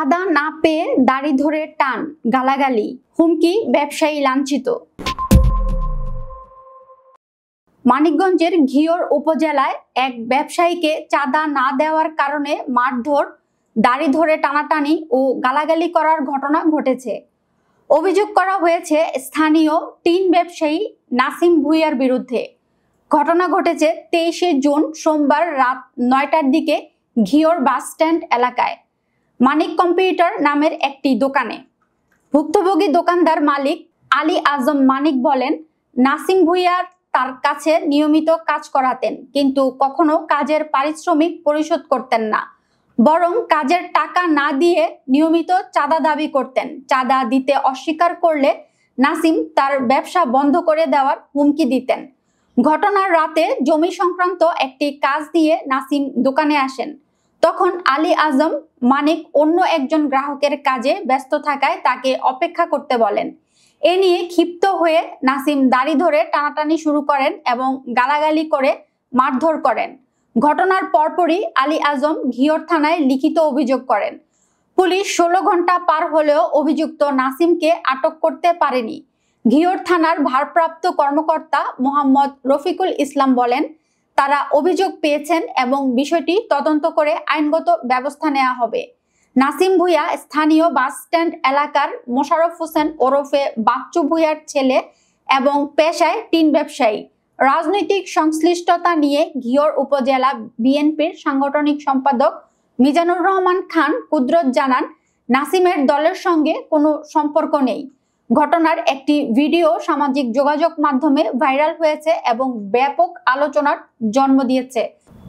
চাঁদা না পেয়ে দাড়ি ধরে টান, গালাগালি, হুমকি, ব্যবসায়ী লাঞ্ছিত। মানিকগঞ্জের ঘিওর উপজেলায় এক ব্যবসায়ীকে চাঁদা না দেওয়ার কারণে মারধর, দাড়ি ধরে টানাটানি ও গালাগালি করার ঘটনা ঘটেছে। অভিযোগ করা হয়েছে স্থানীয় টিন ব্যবসায়ী নাসিম ভুঁইয়ার বিরুদ্ধে। ঘটনা ঘটেছে 23শে জুন সোমবার রাত 9টার দিকে ঘিওর বাস স্ট্যান্ড এলাকায় মানিক কম্পিউটার নামের একটি দোকানে। ভুক্তভোগী দোকানদার মালিক আলী আজম মানিক বলেন, নাসিম ভুঁইয়া তার কাছে নিয়মিত কাজ করাতেন, কিন্তু কখনো কাজের পারিশ্রমিক পরিশোধ করতেন না, বরং কাজের টাকা না দিয়ে নিয়মিত চাঁদা দাবি করতেন। চাঁদা দিতে অস্বীকার করলে নাসিম তার ব্যবসা বন্ধ করে দেওয়ার হুমকি দিতেন। ঘটনার রাতে জমি সংক্রান্ত একটি কাজ দিয়ে নাসিম দোকানে আসেন। তখন আলী আজম মানিক অন্য একজন গ্রাহকের কাজে ব্যস্ত থাকায় তাকে অপেক্ষা করতে বলেন। এ নিয়ে ক্ষিপ্ত হয়ে নাসিম দাড়ি ধরে টানাটানি শুরু করেন এবং গালাগালি করে মারধর করেন। ঘটনার পরপরই আলী আজম ঘিওর থানায় লিখিত অভিযোগ করেন। পুলিশ 16 ঘন্টা পার হলেও অভিযুক্ত নাসিমকে আটক করতে পারেনি। ঘিওর থানার ভারপ্রাপ্ত কর্মকর্তা মোহাম্মদ রফিকুল ইসলাম বলেন, তারা অভিযোগ পেয়েছেন এবং বিষয়টি তদন্ত করে আইনগত ব্যবস্থা নেওয়া হবে। নাসিম ভুঁইয়া স্থানীয় বাস স্ট্যান্ড এলাকার মোশাররফ হোসেন ওরফে বাচ্চু ভুঁইয়ার ছেলে এবং পেশায় টিন ব্যবসায়ী। রাজনৈতিক সংশ্লিষ্টতা নিয়ে ঘিওর উপজেলা বিএনপির সাংগঠনিক সম্পাদক মিজানুর রহমান খান কুদরত জানান, নাসিমের দলের সঙ্গে কোনো সম্পর্ক নেই। ঘটনার একটি ভিডিও সামাজিক যোগাযোগ মাধ্যমে ভাইরাল হয়েছে এবং ব্যাপক আলোচনার জন্ম দিয়েছে।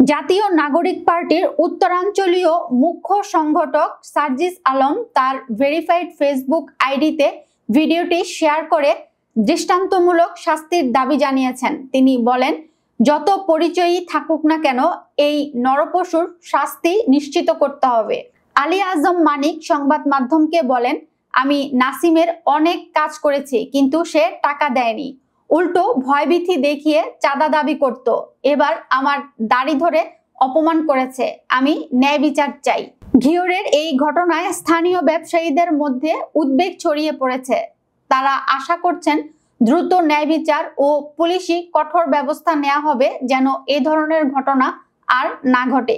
জাতীয় নাগরিক পার্টির উত্তরাঞ্চলীয় মুখ্য সংগঠক সার্জিস আলম তার ভেরিফাইড ফেসবুক আইডিতে ভিডিওটি শেয়ার করে দৃষ্টান্তমূলক শাস্তির দাবি জানিয়েছেন। তিনি বলেন, যত পরিচয়ই থাকুক না কেন, এই নরপশুর শাস্তি নিশ্চিত করতে হবে। আলী আজম মানিক সংবাদ মাধ্যমকে বলেন, আমি নাসিমের অনেক কাজ করেছি, কিন্তু সে টাকা দেয়নি, উল্টো ভয়ভীতি দেখিয়ে চাঁদা দাবি করত। এবার আমার দাড়ি ধরে অপমান করেছে। আমি ন্যায় বিচার চাই। ঘিওরের এই ঘটনায় স্থানীয় ব্যবসায়ীদের মধ্যে উদ্বেগ ছড়িয়ে পড়েছে। তারা আশা করছেন দ্রুত ন্যায় বিচার ও পুলিশি কঠোর ব্যবস্থা নেওয়া হবে যেন এ ধরনের ঘটনা আর না ঘটে।